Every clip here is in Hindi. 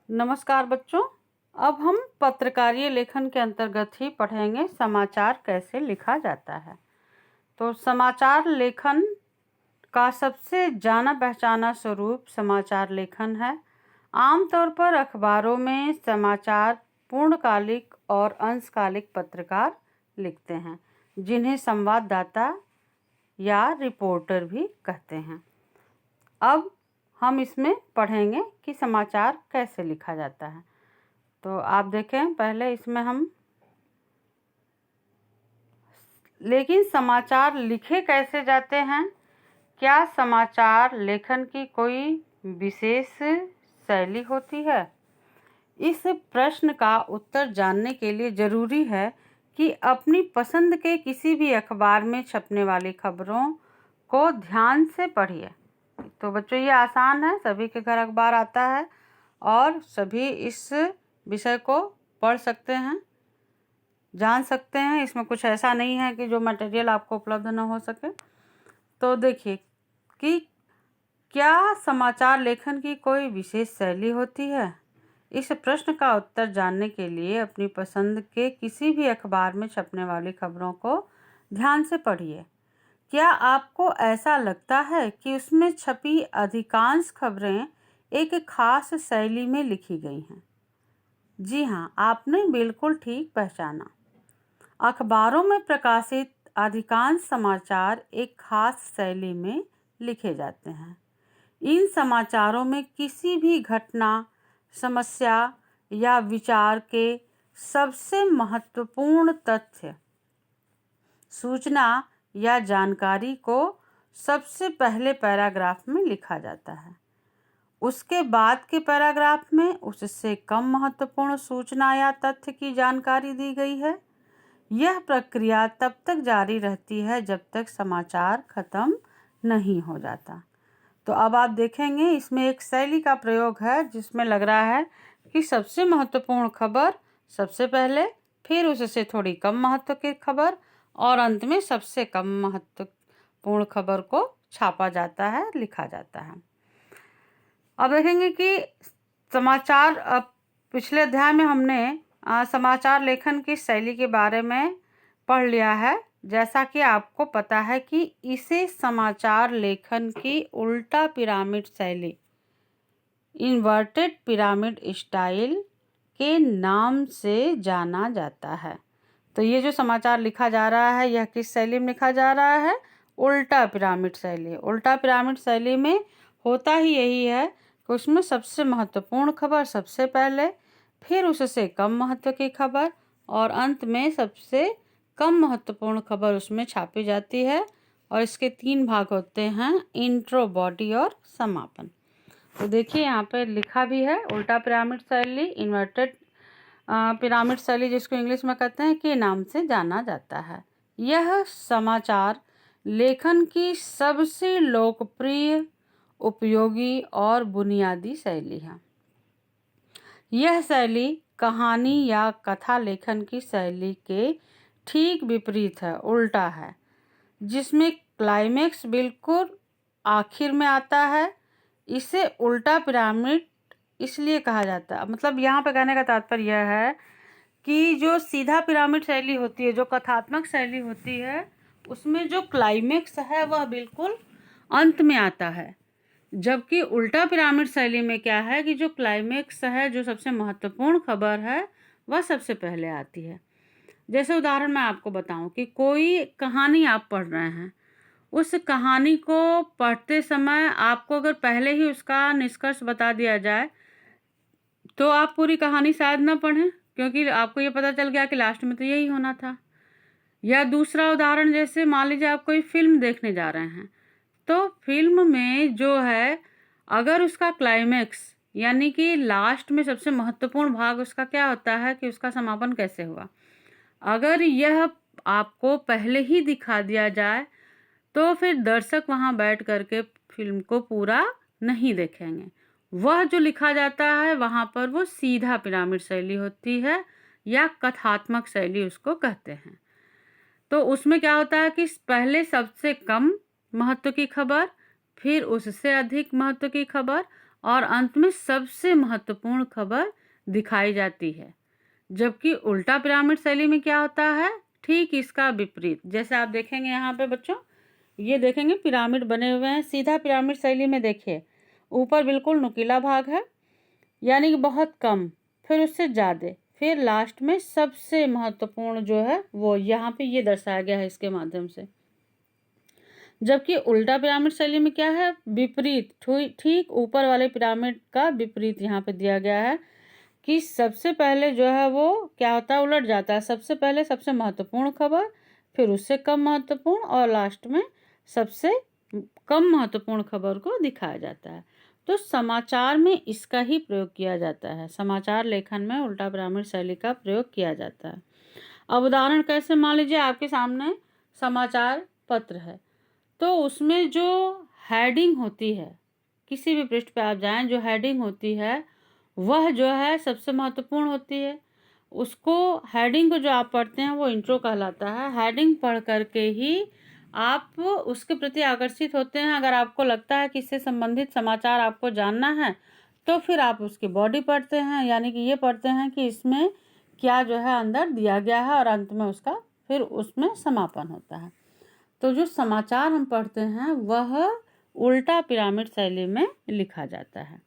नमस्कार बच्चों। अब हम पत्रकारीय लेखन के अंतर्गत ही पढ़ेंगे समाचार कैसे लिखा जाता है। तो समाचार लेखन का सबसे जाना पहचाना स्वरूप समाचार लेखन है। आमतौर पर अखबारों में समाचार पूर्णकालिक और अंशकालिक पत्रकार लिखते हैं, जिन्हें संवाददाता या रिपोर्टर भी कहते हैं। अब हम इसमें पढ़ेंगे कि समाचार कैसे लिखा जाता है। तो आप देखें, पहले इसमें हम लेकिन समाचार लिखे कैसे जाते हैं? क्या समाचार लेखन की कोई विशेष शैली होती है? इस प्रश्न का उत्तर जानने के लिए ज़रूरी है कि अपनी पसंद के किसी भी अखबार में छपने वाली खबरों को ध्यान से पढ़िए। तो बच्चों, ये आसान है, सभी के घर अखबार आता है और सभी इस विषय को पढ़ सकते हैं, जान सकते हैं। इसमें कुछ ऐसा नहीं है कि जो मटेरियल आपको उपलब्ध न हो सके। तो देखिए कि क्या समाचार लेखन की कोई विशेष शैली होती है? इस प्रश्न का उत्तर जानने के लिए अपनी पसंद के किसी भी अखबार में छपने वाली खबरों को ध्यान से पढ़िए। क्या आपको ऐसा लगता है कि उसमें छपी अधिकांश खबरें एक खास शैली में लिखी गई हैं? जी हाँ, आपने बिल्कुल ठीक पहचाना। अखबारों में प्रकाशित अधिकांश समाचार एक खास शैली में लिखे जाते हैं। इन समाचारों में किसी भी घटना, समस्या या विचार के सबसे महत्वपूर्ण तथ्य, सूचना या जानकारी को सबसे पहले पैराग्राफ में लिखा जाता है। उसके बाद के पैराग्राफ में उससे कम महत्वपूर्ण सूचना या तथ्य की जानकारी दी गई है। यह प्रक्रिया तब तक जारी रहती है जब तक समाचार खत्म नहीं हो जाता। तो अब आप देखेंगे इसमें एक शैली का प्रयोग है, जिसमें लग रहा है कि सबसे महत्वपूर्ण खबर सबसे पहले, फिर उससे थोड़ी कम महत्व की खबर और अंत में सबसे कम महत्वपूर्ण खबर को छापा जाता है, लिखा जाता है। अब देखेंगे कि समाचार, पिछले अध्याय में हमने समाचार लेखन की शैली के बारे में पढ़ लिया है। जैसा कि आपको पता है कि इसे समाचार लेखन की उल्टा पिरामिड शैली, इन्वर्टेड पिरामिड स्टाइल के नाम से जाना जाता है। तो ये जो समाचार लिखा जा रहा है, यह किस शैली में लिखा जा रहा है? उल्टा पिरामिड शैली। उल्टा पिरामिड शैली में होता ही यही है कि उसमें सबसे महत्वपूर्ण खबर सबसे पहले, फिर उससे कम महत्व की खबर और अंत में सबसे कम महत्वपूर्ण खबर उसमें छापी जाती है। और इसके 3 भाग होते हैं, इंट्रो, बॉडी और समापन। तो देखिए यहाँ पे लिखा भी है उल्टा पिरामिड शैली, इन्वर्टेड पिरामिड शैली, जिसको इंग्लिश में कहते हैं, के नाम से जाना जाता है। यह समाचार लेखन की सबसे लोकप्रिय, उपयोगी और बुनियादी शैली है। यह शैली कहानी या कथा लेखन की शैली के ठीक विपरीत है, उल्टा है, जिसमें क्लाइमेक्स बिल्कुल आखिर में आता है। इसे उल्टा पिरामिड इसलिए कहा जाता है, मतलब यहाँ पे कहने का तात्पर्य यह है कि जो सीधा पिरामिड शैली होती है, जो कथात्मक शैली होती है, उसमें जो क्लाइमेक्स है वह बिल्कुल अंत में आता है। जबकि उल्टा पिरामिड शैली में क्या है कि जो क्लाइमेक्स है, जो सबसे महत्वपूर्ण खबर है, वह सबसे पहले आती है। जैसे उदाहरण मैं आपको बताऊं कि कोई कहानी आप पढ़ रहे हैं, उस कहानी को पढ़ते समय आपको अगर पहले ही उसका निष्कर्ष बता दिया जाए तो आप पूरी कहानी शायद न पढ़ें, क्योंकि आपको ये पता चल गया कि लास्ट में तो यही होना था। या दूसरा उदाहरण, जैसे मान लीजिए आप कोई फिल्म देखने जा रहे हैं, तो फिल्म में जो है, अगर उसका क्लाइमेक्स यानी कि लास्ट में सबसे महत्वपूर्ण भाग उसका क्या होता है कि उसका समापन कैसे हुआ, अगर यह आपको पहले ही दिखा दिया जाए तो फिर दर्शक वहां बैठ करके फिल्म को पूरा नहीं देखेंगे। वह जो लिखा जाता है वहां पर वो सीधा पिरामिड शैली होती है, या कथात्मक शैली उसको कहते हैं। तो उसमें क्या होता है कि पहले सबसे कम महत्व की खबर, फिर उससे अधिक महत्व की खबर और अंत में सबसे महत्वपूर्ण खबर दिखाई जाती है। जबकि उल्टा पिरामिड शैली में क्या होता है, ठीक इसका विपरीत। जैसे आप देखेंगे यहाँ पे बच्चों, ये देखेंगे पिरामिड बने हुए हैं। सीधा पिरामिड शैली में देखिए, ऊपर बिल्कुल नुकीला भाग है, यानी कि बहुत कम, फिर उससे ज़्यादा, फिर लास्ट में सबसे महत्वपूर्ण जो है वो यहाँ पे ये दर्शाया गया है इसके माध्यम से। जबकि उल्टा पिरामिड शैली में क्या है, विपरीत, ठीक ऊपर वाले पिरामिड का विपरीत यहाँ पे दिया गया है कि सबसे पहले जो है वो क्या होता है, उलट जाता है। सबसे पहले सबसे महत्वपूर्ण खबर, फिर उससे कम महत्वपूर्ण, और लास्ट में सबसे कम महत्वपूर्ण खबर को दिखाया जाता है। तो समाचार में इसका ही प्रयोग किया जाता है। समाचार लेखन में उल्टा पिरामिड शैली का प्रयोग किया जाता है। अब उदाहरण कैसे, मान लीजिए आपके सामने समाचार पत्र है, तो उसमें जो हेडिंग होती है, किसी भी पृष्ठ पे आप जाएं, जो हेडिंग होती है वह जो है सबसे महत्वपूर्ण होती है। उसको, हेडिंग को जो आप पढ़ते हैं वो इंट्रो कहलाता है। हेडिंग पढ़ करके ही आप उसके प्रति आकर्षित होते हैं। अगर आपको लगता है कि इससे संबंधित समाचार आपको जानना है, तो फिर आप उसकी बॉडी पढ़ते हैं, यानी कि ये पढ़ते हैं कि इसमें क्या जो है अंदर दिया गया है, और अंत में उसका फिर उसमें समापन होता है। तो जो समाचार हम पढ़ते हैं वह उल्टा पिरामिड शैली में लिखा जाता है।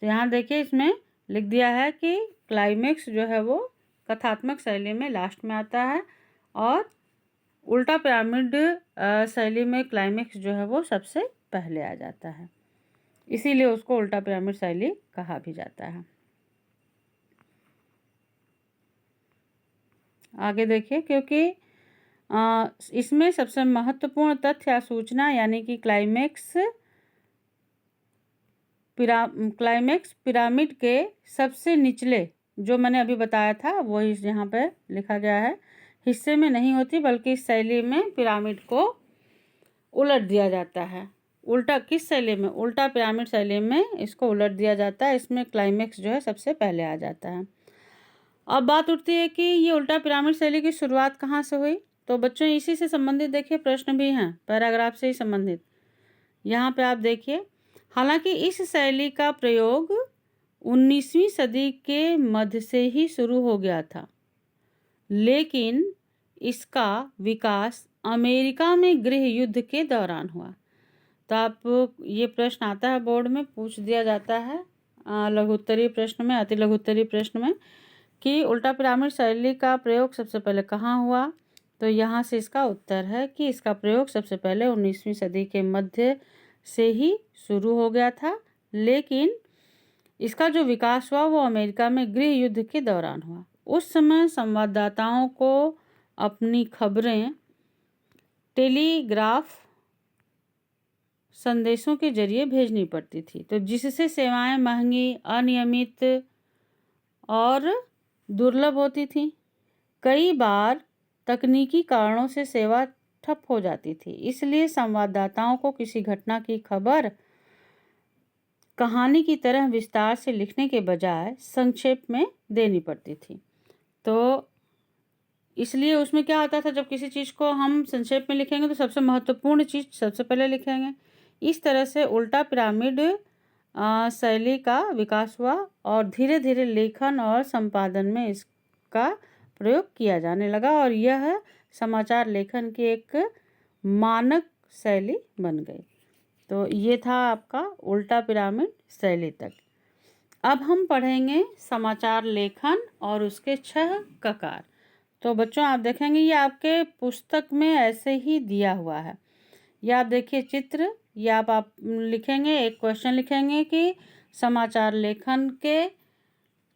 तो यहाँ देखिए, इसमें लिख दिया है कि क्लाइमेक्स जो है वो कथात्मक शैली में लास्ट में आता है, और उल्टा पिरामिड शैली में क्लाइमेक्स जो है वो सबसे पहले आ जाता है। इसीलिए उसको उल्टा पिरामिड शैली कहा भी जाता है। आगे देखिए, क्योंकि इसमें सबसे महत्वपूर्ण तथ्य या सूचना, यानी कि क्लाइमेक्स पिरामिड के सबसे निचले, जो मैंने अभी बताया था वो यहाँ पे लिखा गया है, हिस्से में नहीं होती, बल्कि इस शैली में पिरामिड को उलट दिया जाता है। उल्टा किस शैली में, उल्टा पिरामिड शैली में इसको उलट दिया जाता है। इसमें क्लाइमेक्स जो है सबसे पहले आ जाता है। अब बात उठती है कि ये उल्टा पिरामिड शैली की शुरुआत कहाँ से हुई। तो बच्चों, इसी से संबंधित देखिए प्रश्न भी हैं, पैराग्राफ से ही संबंधित। यहाँ पे आप देखिए, हालांकि इस शैली का प्रयोग 19वीं सदी के मध्य से ही शुरू हो गया था, लेकिन इसका विकास अमेरिका में गृह युद्ध के दौरान हुआ। तो आप, ये प्रश्न आता है बोर्ड में, पूछ दिया जाता है लघुत्तरीय प्रश्न में, अति लघुत्तरीय प्रश्न में, कि उल्टा पिरामिड शैली का प्रयोग सबसे पहले कहाँ हुआ। तो यहाँ से इसका उत्तर है कि इसका प्रयोग सबसे पहले 19वीं सदी के मध्य से ही शुरू हो गया था, लेकिन इसका जो विकास हुआ वो अमेरिका में गृह युद्ध के दौरान हुआ। उस समय संवाददाताओं को अपनी खबरें टेलीग्राफ संदेशों के जरिए भेजनी पड़ती थी, तो जिससे सेवाएं महंगी, अनियमित और दुर्लभ होती थी। कई बार तकनीकी कारणों से सेवा ठप हो जाती थी, इसलिए संवाददाताओं को किसी घटना की खबर कहानी की तरह विस्तार से लिखने के बजाय संक्षेप में देनी पड़ती थी। तो इसलिए उसमें क्या होता था, जब किसी चीज़ को हम संक्षेप में लिखेंगे तो सबसे महत्वपूर्ण चीज़ सबसे पहले लिखेंगे। इस तरह से उल्टा पिरामिड शैली का विकास हुआ, और धीरे धीरे लेखन और संपादन में इसका प्रयोग किया जाने लगा, और यह समाचार लेखन की एक मानक शैली बन गई। तो ये था आपका उल्टा पिरामिड शैली तक। अब हम पढ़ेंगे समाचार लेखन और उसके 6 ककार। तो बच्चों, आप देखेंगे ये आपके पुस्तक में ऐसे ही दिया हुआ है। ये आप देखिए चित्र, या आप लिखेंगे, एक क्वेश्चन लिखेंगे कि समाचार लेखन के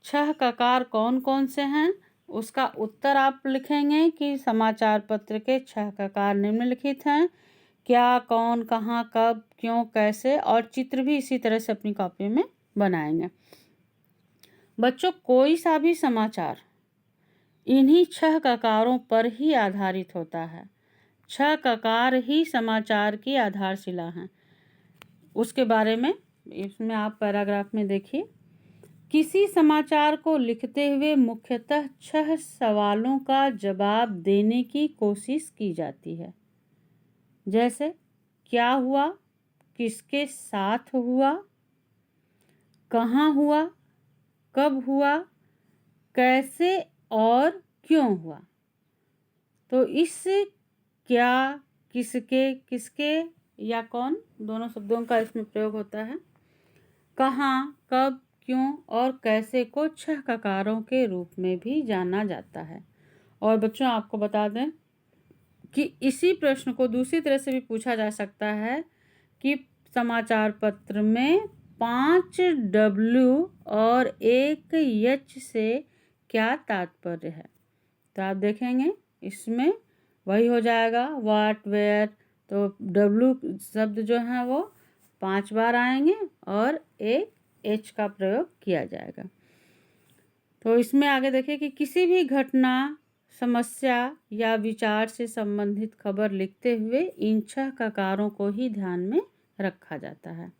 6 ककार कौन कौन से हैं। उसका उत्तर आप लिखेंगे कि समाचार पत्र के 6 ककार निम्नलिखित हैं। क्या, कौन, कहाँ, कब, क्यों, कैसे, और चित्र भी इसी तरह से अपनी कॉपी में बनाएंगे। बच्चों, कोई सा भी समाचार इन्हीं 6 ककारों पर ही आधारित होता है। 6 ककार ही समाचार की आधारशिला हैं। उसके बारे में इसमें आप पैराग्राफ में देखिए। किसी समाचार को लिखते हुए मुख्यतः 6 सवालों का जवाब देने की कोशिश की जाती है, जैसे क्या हुआ, किसके साथ हुआ, कहाँ हुआ, कब हुआ, कैसे और क्यों हुआ। तो इस क्या, किसके, किसके या कौन दोनों शब्दों का इसमें प्रयोग होता है। कहाँ, कब, क्यों और कैसे को 6 ककारों के रूप में भी जाना जाता है। और बच्चों आपको बता दें कि इसी प्रश्न को दूसरी तरह से भी पूछा जा सकता है कि समाचार पत्र में 5 W और 1 H से क्या तात्पर्य है। तो आप देखेंगे इसमें वही हो जाएगा व्हाट, वेयर। तो W शब्द जो है वो 5 बार आएंगे और एक H का प्रयोग किया जाएगा। तो इसमें आगे देखिए कि किसी भी घटना, समस्या या विचार से संबंधित खबर लिखते हुए इन 6 ककारों को ही ध्यान में रखा जाता है।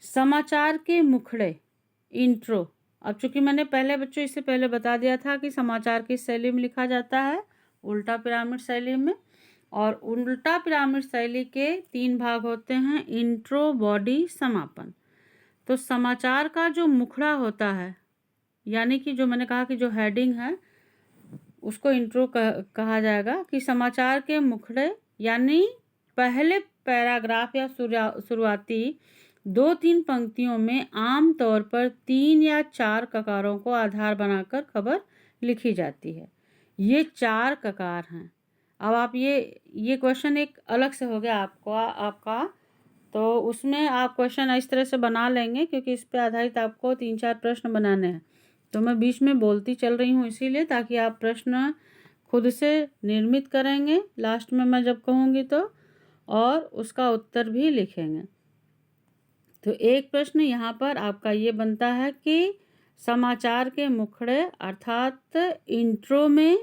समाचार के मुखड़े, इंट्रो। अब चूंकि मैंने पहले बच्चों इससे पहले बता दिया था कि समाचार किस शैली में लिखा जाता है, उल्टा पिरामिड शैली में। और उल्टा पिरामिड शैली के 3 भाग होते हैं, इंट्रो, बॉडी, समापन। तो समाचार का जो मुखड़ा होता है, यानी कि जो मैंने कहा कि जो हेडिंग है उसको इंट्रो कहा जाएगा। कि समाचार के मुखड़े यानी पहले पैराग्राफ या शुरुआती 2-3 पंक्तियों में आम तौर पर 3 या 4 ककारों को आधार बनाकर खबर लिखी जाती है। ये 4 ककार हैं। अब आप ये क्वेश्चन एक अलग से हो गया आपका, तो उसमें आप क्वेश्चन इस तरह से बना लेंगे क्योंकि इस पे आधारित आपको 3-4 प्रश्न बनाने हैं। तो मैं बीच में बोलती चल रही हूँ इसीलिए, ताकि आप प्रश्न खुद से निर्मित करेंगे लास्ट में मैं जब कहूँगी तो, और उसका उत्तर भी लिखेंगे। तो एक प्रश्न यहाँ पर आपका ये बनता है कि समाचार के मुखड़े अर्थात इंट्रो में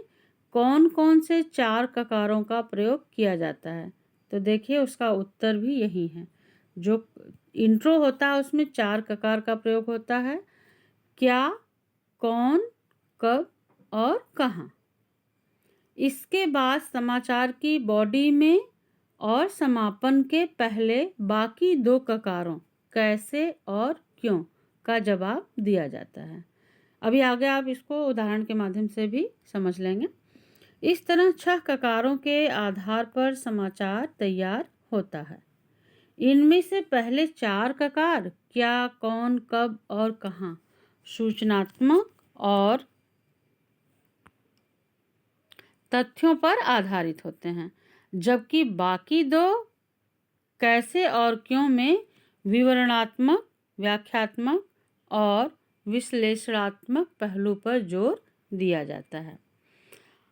कौन कौन से 4 ककारों का प्रयोग किया जाता है। तो देखिए उसका उत्तर भी यही है। जो इंट्रो होता है उसमें 4 ककार का प्रयोग होता है, क्या, कौन, कब और कहाँ। इसके बाद समाचार की बॉडी में और समापन के पहले बाकी 2 ककारों कैसे और क्यों का जवाब दिया जाता है। अभी आगे आप इसको उदाहरण के माध्यम से भी समझ लेंगे। इस तरह 6 ककारों के आधार पर समाचार तैयार होता है। इनमें से पहले 4 ककार क्या, कौन, कब और कहाँ सूचनात्मक और तथ्यों पर आधारित होते हैं, जबकि बाकी 2 कैसे और क्यों में विवरणात्मक, व्याख्यात्मक और विश्लेषणात्मक पहलू पर जोर दिया जाता है।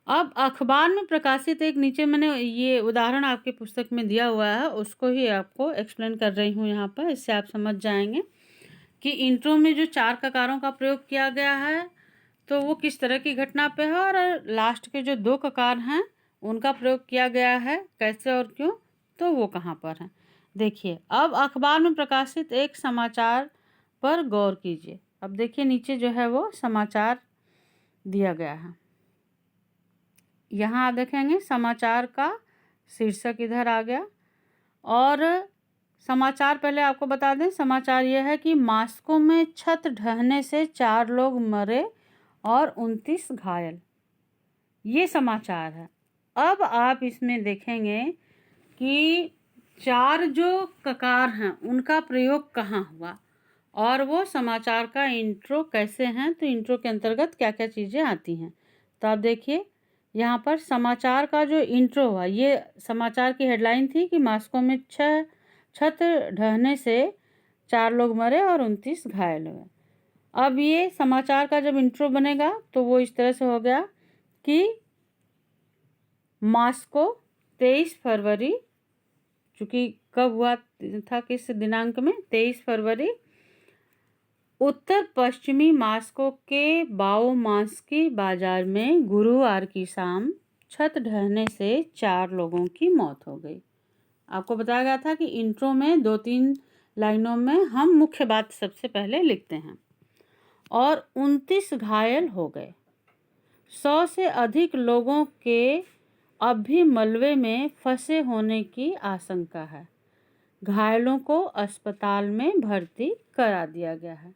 अब अखबार में प्रकाशित एक, नीचे मैंने ये उदाहरण आपकी पुस्तक में दिया हुआ है उसको ही आपको एक्सप्लेन कर रही हूँ यहाँ पर, इससे आप समझ जाएंगे कि इंट्रो में जो 4 ककारों का प्रयोग किया गया है तो वो किस तरह की घटना पे है, और लास्ट के जो 2 ककार हैं उनका प्रयोग किया गया है कैसे और क्यों, तो वो कहाँ पर है। देखिए अब अखबार में प्रकाशित एक समाचार पर गौर कीजिए। अब देखिए नीचे जो है वो समाचार दिया गया है। यहाँ आप देखेंगे समाचार का शीर्षक इधर आ गया, और समाचार पहले आपको बता दें, समाचार यह है कि मॉस्को में छत ढहने से 4 लोग मरे और 29 घायल। ये समाचार है। अब आप इसमें देखेंगे कि 4 जो ककार हैं उनका प्रयोग कहाँ हुआ और वो समाचार का इंट्रो कैसे हैं, तो इंट्रो के अंतर्गत क्या क्या चीज़ें आती हैं। तो आप देखिए यहाँ पर समाचार का जो इंट्रो हुआ, ये समाचार की हेडलाइन थी कि मॉस्को में छत ढहने से 4 लोग मरे और 29 घायल हुए। अब ये समाचार का जब इंट्रो बनेगा तो वो इस तरह से हो गया कि मॉस्को 23 फरवरी, चूँकि कब हुआ था, किस दिनांक में, 23 फरवरी, उत्तर पश्चिमी मॉस्को के बाओमास्की बाजार में गुरुवार की शाम छत ढहने से 4 लोगों की मौत हो गई। आपको बताया गया था कि इंट्रो में 2-3 लाइनों में हम मुख्य बात सबसे पहले लिखते हैं। और 29 घायल हो गए। 100 से अधिक लोगों के अब भी मलबे में फंसे होने की आशंका है। घायलों को अस्पताल में भर्ती करा दिया गया है।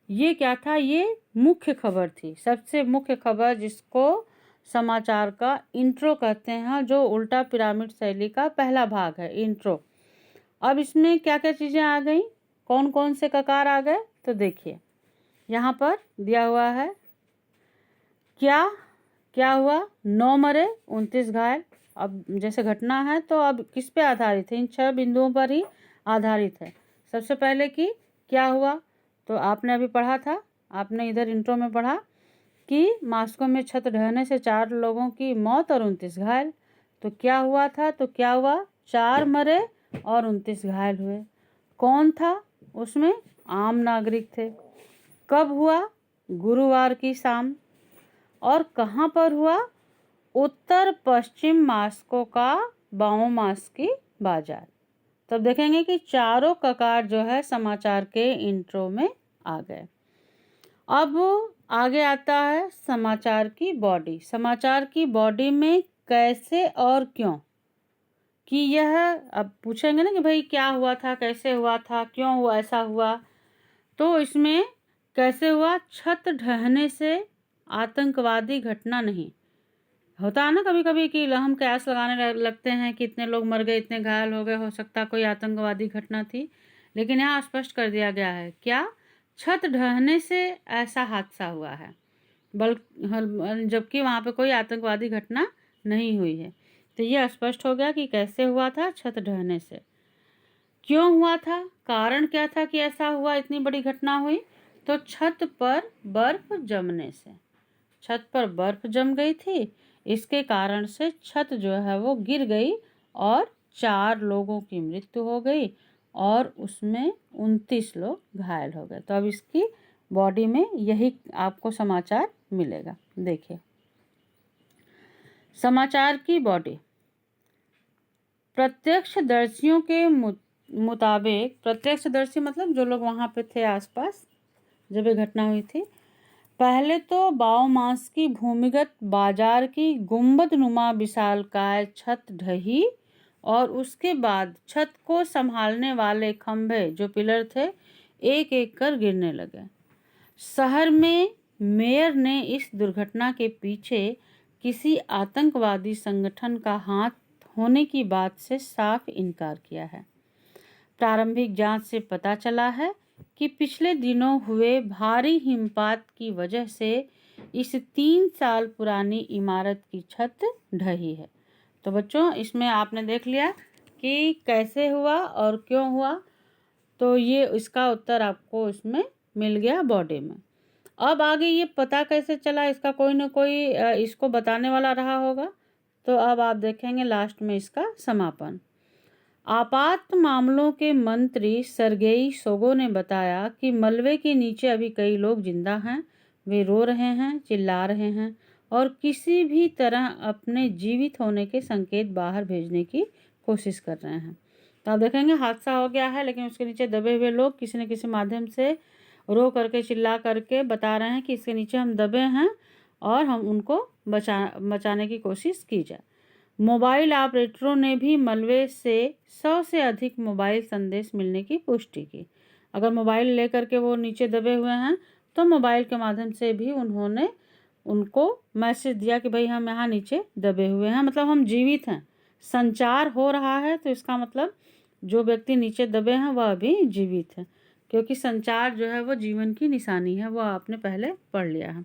ये क्या था? ये मुख्य खबर थी, सबसे मुख्य खबर, जिसको समाचार का इंट्रो कहते हैं, जो उल्टा पिरामिड शैली का पहला भाग है, इंट्रो। अब इसमें क्या क्या चीज़ें आ गई, कौन कौन से ककार आ गए, तो देखिए यहाँ पर दिया हुआ है। क्या हुआ? 9 मरे 29 घायल। अब जैसे घटना है तो अब किस पे आधारित है? इन 6 बिंदुओं पर ही आधारित है। सबसे पहले कि क्या हुआ, तो आपने अभी पढ़ा था, आपने इधर इंट्रो में पढ़ा कि मास्को में छत ढहने से 4 लोगों की मौत और 29 घायल। तो क्या हुआ था? तो क्या हुआ? 4 मरे और 29 घायल हुए। कौन था उसमें? आम नागरिक थे। कब हुआ? गुरुवार की शाम। और कहाँ पर हुआ? उत्तर पश्चिम मास्को का बाओमास्की बाजार। तब देखेंगे कि चारों ककार जो है समाचार के इंट्रो में आ गए। अब आगे आता है समाचार की बॉडी। समाचार की बॉडी में कैसे और क्यों, कि यह, अब पूछेंगे ना कि भाई क्या हुआ था, कैसे हुआ था, क्यों हुआ, ऐसा हुआ, तो इसमें कैसे हुआ? छत ढहने से आतंकवादी घटना नहीं। होता है ना कभी कभी कि हम कयास लगाने लगते हैं कि इतने लोग मर गए, इतने घायल हो गए, हो सकता कोई आतंकवादी घटना थी, लेकिन यहाँ स्पष्ट कर दिया गया है क्या? छत ढहने से ऐसा हादसा हुआ है, जबकि वहाँ पे कोई आतंकवादी घटना नहीं हुई है। तो ये स्पष्ट हो गया कि कैसे हुआ था? छत ढहने से। क्यों हुआ था? कारण क्या था कि ऐसा हुआ, इतनी बड़ी घटना हुई? तो छत पर बर्फ जमने से। छत पर बर्फ जम गई थी, इसके कारण से छत जो है वो गिर गई और 4 लोगों की मृत्यु हो गई और उसमें 29 लोग घायल हो गए। तो अब इसकी बॉडी में यही आपको समाचार मिलेगा। देखिए समाचार की बॉडी। प्रत्यक्षदर्शियों के मुताबिक, प्रत्यक्षदर्शी मतलब जो लोग वहाँ पे थे आसपास जब ये घटना हुई थी, पहले तो बाओमास्की भूमिगत बाजार की गुंबदनुमा विशालकाय छत ढही और उसके बाद छत को संभालने वाले खंभे, जो पिलर थे, एक एक कर गिरने लगे। शहर में मेयर ने इस दुर्घटना के पीछे किसी आतंकवादी संगठन का हाथ होने की बात से साफ इनकार किया है। प्रारंभिक जांच से पता चला है कि पिछले दिनों हुए भारी हिमपात की वजह से इस 3 साल पुरानी इमारत की छत ढही है। तो बच्चों इसमें आपने देख लिया कि कैसे हुआ और क्यों हुआ, तो ये इसका उत्तर आपको इसमें मिल गया बॉडी में। अब आगे ये पता कैसे चला, इसका कोई ना कोई इसको बताने वाला रहा होगा। तो अब आप देखेंगे लास्ट में इसका समापन। आपात मामलों के मंत्री सर्गेई सोगो ने बताया कि मलबे के नीचे अभी कई लोग जिंदा हैं, वे रो रहे हैं, चिल्ला रहे हैं और किसी भी तरह अपने जीवित होने के संकेत बाहर भेजने की कोशिश कर रहे हैं। तो आप देखेंगे हादसा हो गया है, लेकिन उसके नीचे दबे हुए लोग किसी न किसी माध्यम से रो करके, चिल्ला करके बता रहे हैं कि इसके नीचे हम दबे हैं और हम उनको बचाने की कोशिश की जाए। मोबाइल ऑपरेटरों ने भी मलबे से 100 से अधिक मोबाइल संदेश मिलने की पुष्टि की। अगर मोबाइल लेकर के वो नीचे दबे हुए हैं तो मोबाइल के माध्यम से भी उन्होंने उनको मैसेज दिया कि भाई हम यहाँ नीचे दबे हुए हैं, मतलब हम जीवित हैं, संचार हो रहा है। तो इसका मतलब जो व्यक्ति नीचे दबे हैं वह अभी जीवित है, क्योंकि संचार जो है वो जीवन की निशानी है, वो आपने पहले पढ़ लिया है।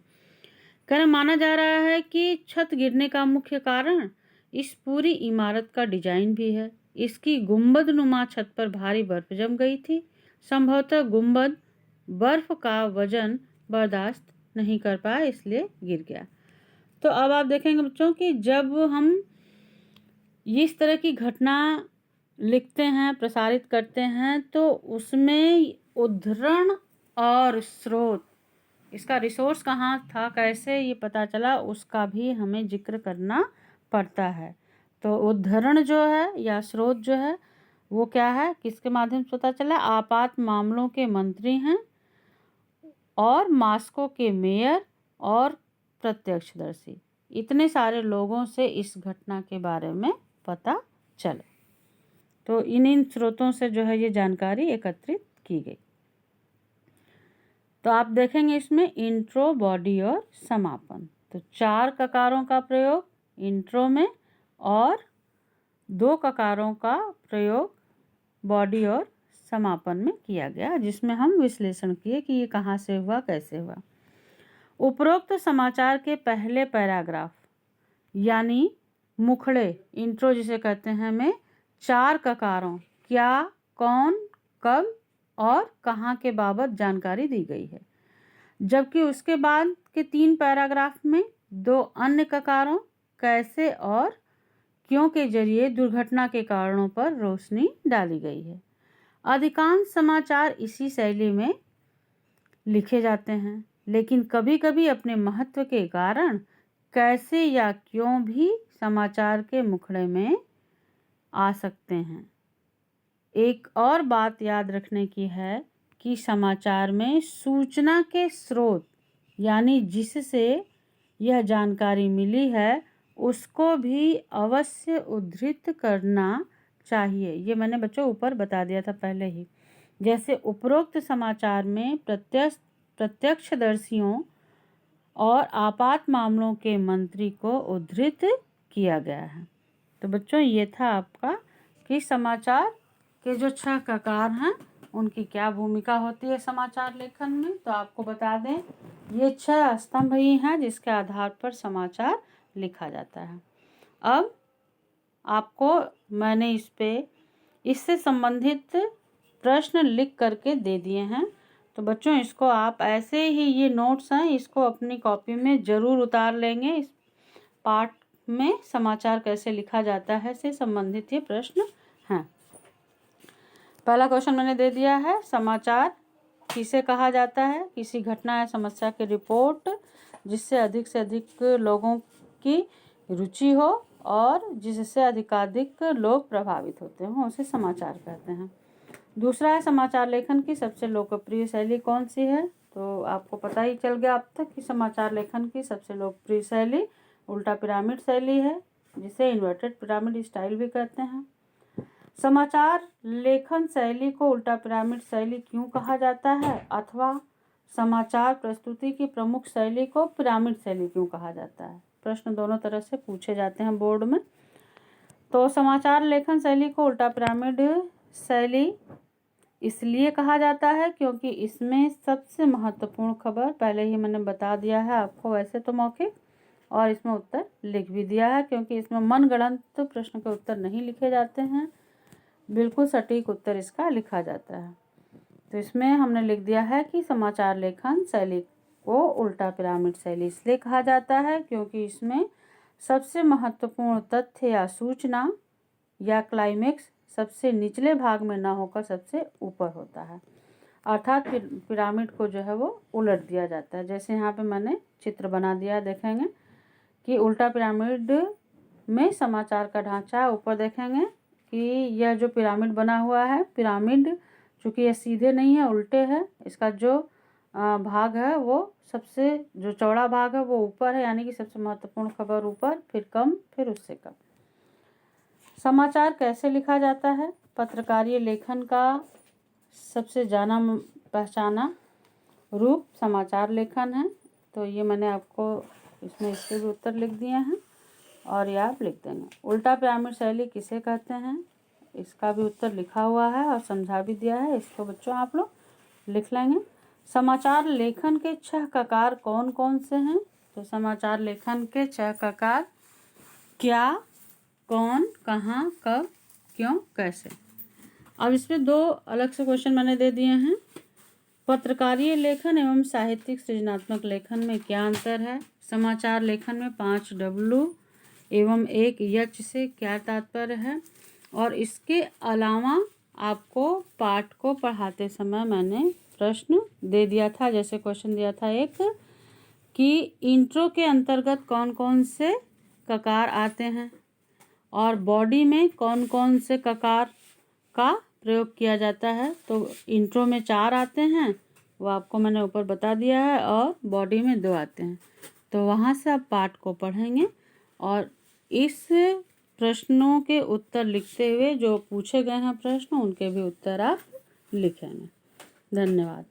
कहना माना जा रहा है कि छत गिरने का मुख्य कारण इस पूरी इमारत का डिजाइन भी है। इसकी गुंबदनुमा छत पर भारी बर्फ जम गई थी। संभवतः गुंबद बर्फ का वजन बर्दाश्त नहीं कर पाया, इसलिए गिर गया। तो अब आप देखेंगे बच्चों कि जब हम इस तरह की घटना लिखते हैं, प्रसारित करते हैं, तो उसमें उद्धरण और स्रोत, इसका रिसोर्स कहाँ था, कैसे ये पता चला, उसका भी हमें जिक्र करना पड़ता है। तो उद्धरण जो है या स्रोत जो है वो क्या है, किसके माध्यम से पता चला? आपात मामलों के मंत्री हैं और मास्को के मेयर और प्रत्यक्षदर्शी, इतने सारे लोगों से इस घटना के बारे में पता चले। तो इन स्रोतों से जो है ये जानकारी एकत्रित की गई। तो आप देखेंगे इसमें इंट्रो, बॉडी और समापन। तो 4 ककारों का प्रयोग इंट्रो में और 2 ककारों का प्रयोग बॉडी और समापन में किया गया, जिसमें हम विश्लेषण किए कि ये कहाँ से हुआ, कैसे हुआ। उपरोक्त समाचार के पहले पैराग्राफ यानी मुखड़े, इंट्रो जिसे कहते हैं, में 4 ककारों क्या, कौन, कब और कहाँ के बाबत जानकारी दी गई है, जबकि उसके बाद के 3 पैराग्राफ में 2 अन्य ककारों कैसे और क्यों के जरिए दुर्घटना के कारणों पर रोशनी डाली गई है। अधिकांश समाचार इसी शैली में लिखे जाते हैं, लेकिन कभी कभी अपने महत्व के कारण कैसे या क्यों भी समाचार के मुखड़े में आ सकते हैं। एक और बात याद रखने की है कि समाचार में सूचना के स्रोत यानी जिससे यह जानकारी मिली है उसको भी अवश्य उद्धृत करना चाहिए। ये मैंने बच्चों ऊपर बता दिया था पहले ही। जैसे उपरोक्त समाचार में प्रत्यक्षदर्शियों और आपात मामलों के मंत्री को उद्धृत किया गया है। तो बच्चों ये था आपका कि समाचार के जो 6 ककार हैं उनकी क्या भूमिका होती है समाचार लेखन में। तो आपको बता दें ये 6 स्तंभ ही हैं जिसके आधार पर समाचार लिखा जाता है। अब आपको मैंने इससे संबंधित प्रश्न लिख करके दे दिए हैं। तो बच्चों इसको आप ऐसे ही, ये नोट्स हैं, इसको अपनी कॉपी में ज़रूर उतार लेंगे। इस पाठ में समाचार कैसे लिखा जाता है से संबंधित ये प्रश्न हैं। पहला क्वेश्चन मैंने दे दिया है, समाचार किसे कहा जाता है? किसी घटना या समस्या की रिपोर्ट जिससे अधिक से अधिक लोगों की रुचि हो और जिससे अधिकाधिक लोग प्रभावित होते हों उसे समाचार कहते हैं। दूसरा है समाचार लेखन की सबसे लोकप्रिय शैली कौन सी है? तो आपको पता ही चल गया अब तक कि समाचार लेखन की सबसे लोकप्रिय शैली उल्टा पिरामिड शैली है, जिसे इन्वर्टेड पिरामिड स्टाइल भी कहते हैं। समाचार लेखन शैली को उल्टा पिरामिड शैली क्यों कहा जाता है, अथवा समाचार प्रस्तुति की प्रमुख शैली को पिरामिड शैली क्यों कहा जाता है? प्रश्न दोनों तरह से पूछे जाते हैं बोर्ड में। तो समाचार लेखन शैली को उल्टा पिरामिड शैली इसलिए कहा जाता है क्योंकि इसमें सबसे महत्वपूर्ण खबर, पहले ही मैंने बता दिया है आपको वैसे तो मौखिक, और इसमें उत्तर लिख भी दिया है क्योंकि इसमें मनगढ़ंत प्रश्न के उत्तर नहीं लिखे जाते हैं, बिल्कुल सटीक उत्तर इसका लिखा जाता है। तो इसमें हमने लिख दिया है कि समाचार लेखन शैली को उल्टा पिरामिड शैली इसलिए कहा जाता है क्योंकि इसमें सबसे महत्वपूर्ण तथ्य या सूचना या क्लाइमेक्स सबसे निचले भाग में ना होकर सबसे ऊपर होता है, अर्थात पिरामिड को जो है वो उलट दिया जाता है। जैसे यहाँ पे मैंने चित्र बना दिया, देखेंगे कि उल्टा पिरामिड में समाचार का ढांचा है। ऊपर देखेंगे कि यह जो पिरामिड बना हुआ है, पिरामिड चूँकि यह सीधे नहीं है उल्टे है, इसका जो भाग है वो सबसे जो चौड़ा भाग है वो ऊपर है, यानी कि सबसे महत्वपूर्ण खबर ऊपर, फिर कम, फिर उससे कम। समाचार कैसे लिखा जाता है? पत्रकारीय लेखन का सबसे जाना पहचाना रूप समाचार लेखन है। तो ये मैंने आपको इसमें इसके भी उत्तर लिख दिए हैं और ये आप लिख देंगे। उल्टा पिरामिड शैली किसे कहते हैं, इसका भी उत्तर लिखा हुआ है और समझा भी दिया है, इसको बच्चों आप लोग लिख लेंगे। समाचार लेखन के 6 ककार कौन कौन से हैं? तो समाचार लेखन के 6 ककार क्या, कौन, कहाँ, कब, क्यों, कैसे। अब इसमें 2 अलग से क्वेश्चन मैंने दे दिए हैं। पत्रकारीय लेखन एवं साहित्यिक सृजनात्मक लेखन में क्या अंतर है? समाचार लेखन में 5 W एवं 1 यच से क्या तात्पर्य है? और इसके अलावा आपको पाठ को पढ़ाते समय मैंने प्रश्न दे दिया था, जैसे क्वेश्चन दिया था एक कि इंट्रो के अंतर्गत कौन कौन से ककार आते हैं और बॉडी में कौन कौन से ककार का प्रयोग किया जाता है। तो इंट्रो में 4 आते हैं, वो आपको मैंने ऊपर बता दिया है, और बॉडी में 2 आते हैं। तो वहाँ से आप पाठ को पढ़ेंगे और इस प्रश्नों के उत्तर लिखते हुए जो पूछे गए हैं प्रश्न उनके भी उत्तर आप लिखेंगे। धन्यवाद।